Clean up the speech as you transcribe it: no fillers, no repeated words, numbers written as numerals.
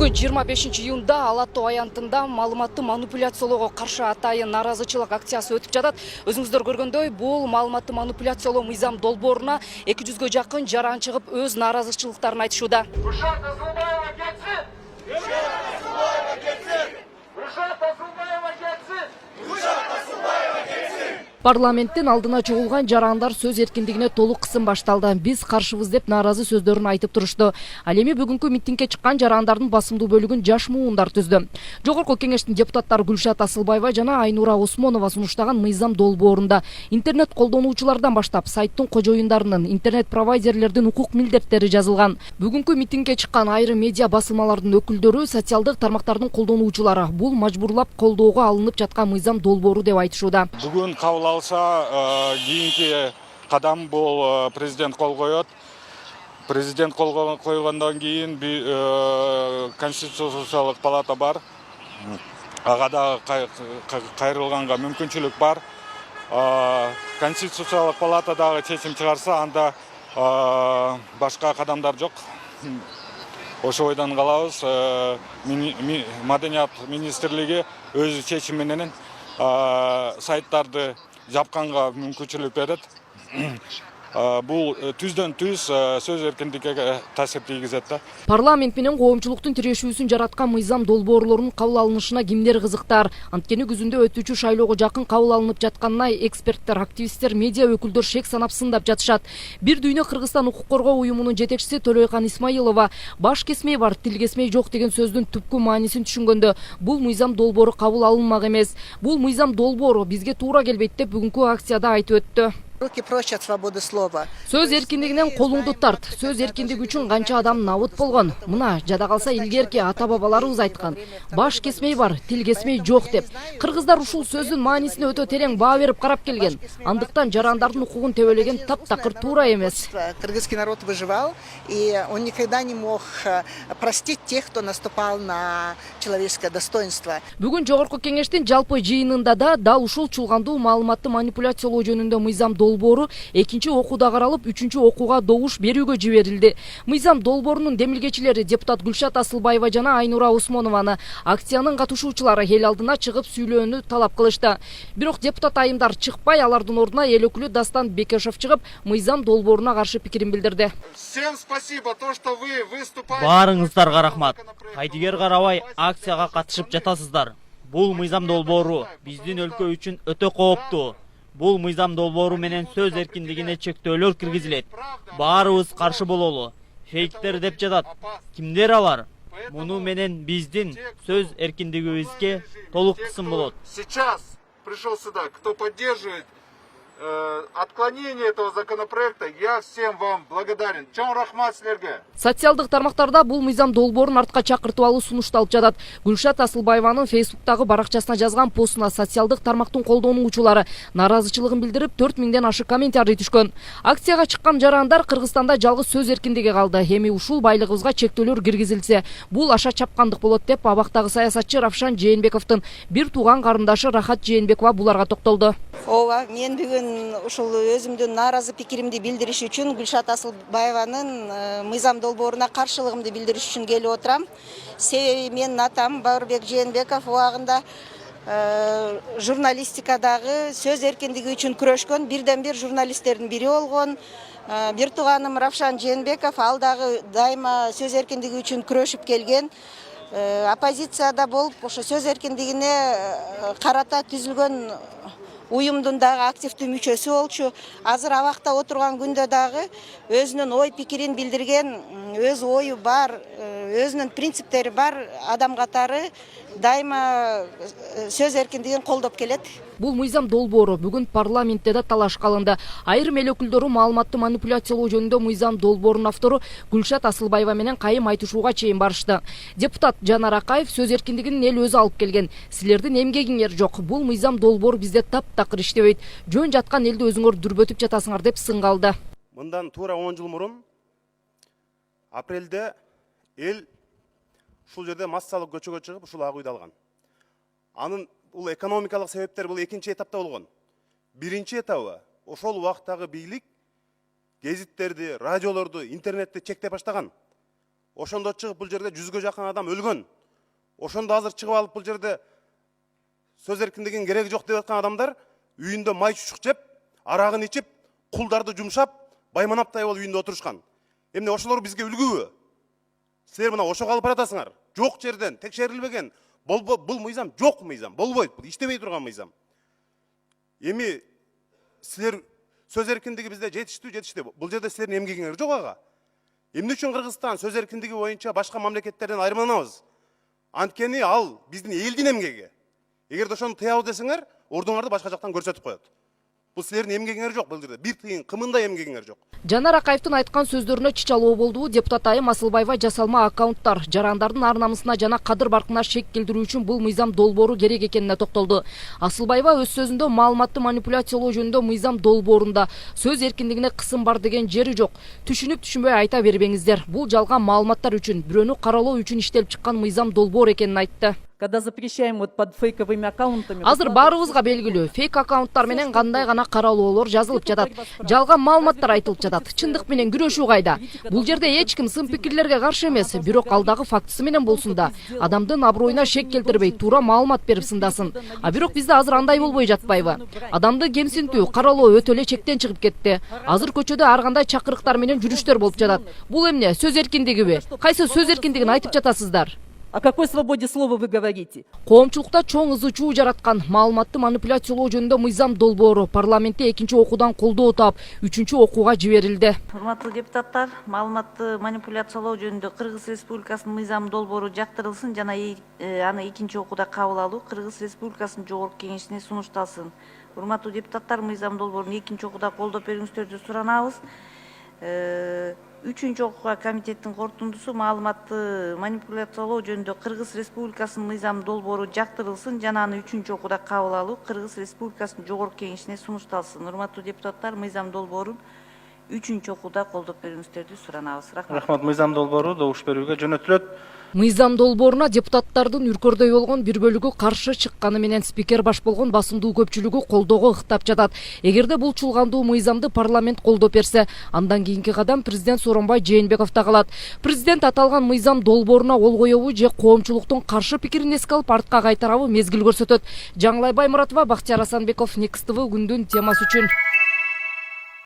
Бүгін 25 июнда Ала Тоо аянтында маалыматты манипуляциялоого каршы атайын наразычылык акциясы өтүп жатат. Өзүңүздөр көргөндөй, бул маалыматты манипуляциялоо мыйзам долбооруна 200-гө жакын жаран чыгып өз наразычылыктарын айтышууда. Парламенттин алдына чыгылган жарандар сөз эркиндигине толук кысым башталды. Биз каршыбыз деп нааразы сөздөрүн айтып турушту. Ал эми бүгүнкү митингге чыккан жарандардын басымдуу бөлүгүн жаш муундар түздү. Жогорку кеңештин депутаттары Гүлшат Асылбаева жана Айнура Осмонова сунуштаган мыйзам долбоорунда интернет колдонуучулардан баштап сайттын кожоюндарынын, интернет провайдерлердин укук милдеттери жазылган. Бүгүнкү митингге чыккан айрым медиа басылмалардын өкүлдөрү социалдык тармактардын колдонуучулары бул мажбурлап колдоого алынып жаткан мыйзам долбоору деп айтышууда. Бүгүн кабыл алса, кийинки кадам бул президент кол коет. Президент кол койгондон кийин конституциялык палата бар. Ага да кайрылганга мүмкүнчүлүк бар. Конституциялык палата дагы чечим чыгарса, анда башка кадамдар жок. Ошо ойдон калабыз. Маданият министрлиги өз чечими менен сайттарды жапканга мүмкүнчүлүк берет. Бул түздөн түз сөз эркиндигине таасир тийгизет да. Парламент менен коомчулуктун тирешүүсүн жараткан мыйзам долбоорлорунун кабыл алынышына кимдер кызыктар? Анткени күзүндө өтүүчү шайлоого жакын кабыл алынып жатканына эксперттер, активисттер, медиа өкүлдөр шек санап сындап жатышат. Бир дүйнө Кыргызстан укук коргоо уюмунун жетекчиси Төлөйкан Исмаилова баш кесмей бар, тил кесмей жок деген сөздүн түпкү маанисин түшүнгөндө бул мыйзам долбоору кабыл алынмак эмес. Бул мыйзам долбоору бизге туура келбейт деп бүгүнкү акцияда айтып өттү. Руки прочь от свободы слова. Сөз эркиндигинен колуңду тарт. Сөз эркиндиги үчүн канча адам набыт болгон. Мына жада калса илгерки ата бабаларыбыз айткан. Баш кесмей бар, тил кесмей жок деп. Кыргыздар ушул сөздүн маанисине өтө терең баа берип карап келген. Андыктан жарандардын укугун тебелеген таптакыр туура эмес. Кыргызский народ выживал, и он никогда не мог простить тех, кто наступал на человеческое достоинство. Бүгүн жогорку кеңештин жалпы жыйынында да дал ушул чулгандуу маалыматты манипуляциялоо жөнүндө мыйзам долбоору экинчи окууда каралып, үчүнчү окууга добуш берүүгө жиберилди. Мыйзам долбоорунун демилгечилери депутат Гүлшат Асылбаева жана Айнура Осмонованы акциянын катышуучулары эл алдына чыгып сүйлөөнү талап кылышты. Бирок депутат айымдар чыкпай, алардын ордуна эл өкүлү Дастан Бекешев чыгып, мыйзам долбооруна каршы пикирин билдирди. Всем спасибо, то, что вы выступаете. Баарыңыздарга рахмат. Кайдыгер карабай акцияга катышып жатасыздар. Бул мыйзам долбоору биздин өлкө үчүн өтө кооптуу. Бул мыйзам долбоору менен сөз эркиндигине чектөөлөр киргизилет. Баарыбыз каршы бололу. Фейктер деп жатат. Кимдер алар? Муну менен биздин сөз эркиндигибизге толук кысым болот. Сейчас пришел сюда, кто поддерживает отклонение этого законопроекта, я всем вам благодарен. Чоң рахмат силерге. Социалдык тармактарда бул мыйзам долбоорун артка чакыртып сунушталып жатат. Гүлшат Асылбаеванын Фейсбуктагы баракчасына жазган постуна социалдык тармактын колдонуучулары наразычылыгын билдирип, 4000ден ашык комментарий түшкөн. Акцияга чыккан жарандар Кыргызстанда жалгыз сөз эркиндиги калды. Эми ушул байлыгыбызга чектөөлөр киргизилсе, бул аша чапкандык болот деп абактагы саясатчы Равшан Жээнбековдун бир тууган карындашы Рахат Жээнбекова буларга токтолду. Ооба, мен бүгүн ушул өзүмдүн нааразы пикиримди билдириш үчүн Гүлшат Асылбаеванын мыйзам долбооруна каршылыгымды билдириш үчүн келип отурам. Себеби менин атам Бауырбек Жээнбеков убагында журналистикадагы сөз эркиндиги үчүн күрөшкөн бирден бир журналисттердин бири болгон. Бир тууганым Равшан Жээнбеков ал дагы дайыма сөз эркиндиги үчүн күрөшүп келген. Оппозицияда болуп, ошо сөз эркиндигине карата түзүлгөн уюмдун дагы активдүү мүчөсү болчу. Азыр абакта отурган күндө дагы өзүнүн ой пикирин билдирген, өз ою бар, өзүнүн принциптери бар адам катары дайыма сөз эркиндигин колдоп келет. Бул мыйзам долбоору бүгүн парламентте да талашка алынды. Айрым эл өкүлдөрү маалыматты манипуляциялоо жөнүндө мыйзам долбоорунун автору Гүлшат Асылбаева менен кайым айтышууга чейин барышты. Депутат Жанар Акаев сөз эркиндигин эл өзү алып келген. Силердин эмгегиңер жок. Бул мыйзам долбоор бизде таптакыр иштебейт. Жөн жаткан элди өзүңөр дүрбөтүп жатасыңар деп сынгалды. Мындан туура 10 жыл мурун апрелде эл ушул жерде массалык көчөгө чыгып ушул ак үйдү алган. Анын бул экономикалык себептер бул экинчи этапта болгон. Биринчи этабы ошол убактагы бийлик гезиттерди, радиолорду, интернетти чектеп баштаган. ошондо чыгып бул жерде 100ге жакын адам өлгөн. Ошондо азыр чыгып алып бул жерде сөз эркиндигинин кереги жок деп аткан адамдар үйүндө май чучук жеп, арагын ичип, кулдарды жумшап, байманаптай болуп үйүндө отурушкан. Эмне ошолор бизге үлгүбү? Силер мына ошого алып баратасыңар. Жок жерден текшерилбеген. Бул мыйзам жок мыйзам, болбойт. Бул иштебей турган мыйзам. Эми силер сөз эркиндиги бизде жетишти. Бул жерде силердин эмгегиңер жок ага. Эмне үчүн Кыргызстан сөз эркиндиги боюнча башка мамлекеттерден айырмаланабыз? Анткени ал биздин элдин эмгеги. Эгерде ошону тыябыз десеңер, ордуңарды башка жактан көрсөтүп коет. Бул силердин эмгегиңер жок бул жерде. Бир тыйын кымындай эмгегиңер жок. Жанар Акаевдин айткан сөздөрүнө чычалоо болду. Депутат Айым Асылбаева жасалма аккаунттар, жарандардын ар намысына жана кадыр баркына шек келтирүү үчүн бул мыйзам долбоору керек экенине токтолду. Асылбаева өз сөзүндө маалыматты манипуляциялоо жөнүндө мыйзам долбоорунда сөз эркиндигине кысым бар деген жери жок. Түшүнүп түшүнбөй айта бербеңиздер. Бул жалган маалыматтар үчүн, бирөөнү каралоо үчүн иштелип чыккан мыйзам долбоор экенин айтты. Когда запрещаем вот под фейковыми аккаунтами. Азыр баарыбызга белгилүү, фейк аккаунттар менен кандай гана каралоолор жазылып жатат. Жалган маалыматтар айтылып жатат. Чындык менен күрөшүү кайда? Бул жерде эч ким сын пикирлерге каршы эмес, бирок алдагы фактысы менен болсун да, адамдын аброюна шек келтирбей, туура маалымат берип сындасын. А бирок бизде азыр андай болбой жатпайбы? Адамды кемсинтүү, каралоо өтө эле чектен чыгып кетти. Азыр көчөдө ар кандай чакырыктар менен жүрүштөр болуп жатат. Бул эмне? Сөз эркиндигиби? Кайсы сөз эркиндигин айтып жатасыздар? О какой свободе слова вы говорите? Коомчулукта чоң ызы чуу жараткан маалыматты манипуляциялоо жөнүндө мыйзам долбоору парламентте экинчи окуудан колдоо таап, үчүнчү окууга жиберилди. Урматтуу депутаттар, маалыматты манипуляциялоо жөнүндө Кыргыз Республикасынын мыйзам долбоору жактырылсын жана аны экинчи окууда кабыл алуу Кыргыз Республикасынын Жогорку Кеңешине сунушталсын. Урматтуу депутаттар, мыйзам долбоорун экинчи окууда колдоп берүүңүздөрдү суранабыз. Үчүнчү окууга комитеттин корутундусу маалыматты манипуляциялоо жөнүндө Кыргыз Республикасынын мыйзам долбоору жактырылсын жана аны үчүнчү окууда кабыл алуу Кыргыз Республикасынын Жогорку Кеңешине сунушталсын. Урматтуу депутаттар, мыйзам долбоорун үчүнчү окууда колдоп берүүңүздөрдү суранабыз. Рахмат, мыйзам долбоору добуш берүүгө жөнөтүлөт. Мыйзам долбооруна депутаттардын үркөрдөй болгон бир бөлүгү каршы чыкканы менен спикер баш болгон басымдуу көпчүлүгү колдоого ыктап жатат. Эгерде бул чулгандуу мыйзамды парламент колдоп берсе, андан кийинки кадам президент Сооронбай Жээнбековдо калат. Президент аталган мыйзам долбооруна кол коебу же коомчулуктун каршы пикирин эске алып артка кайтарабы мезгил көрсөтөт. Жаңылайбай Муратова, Бактияр Асанбеков, Next TV күндүн темасы үчүн.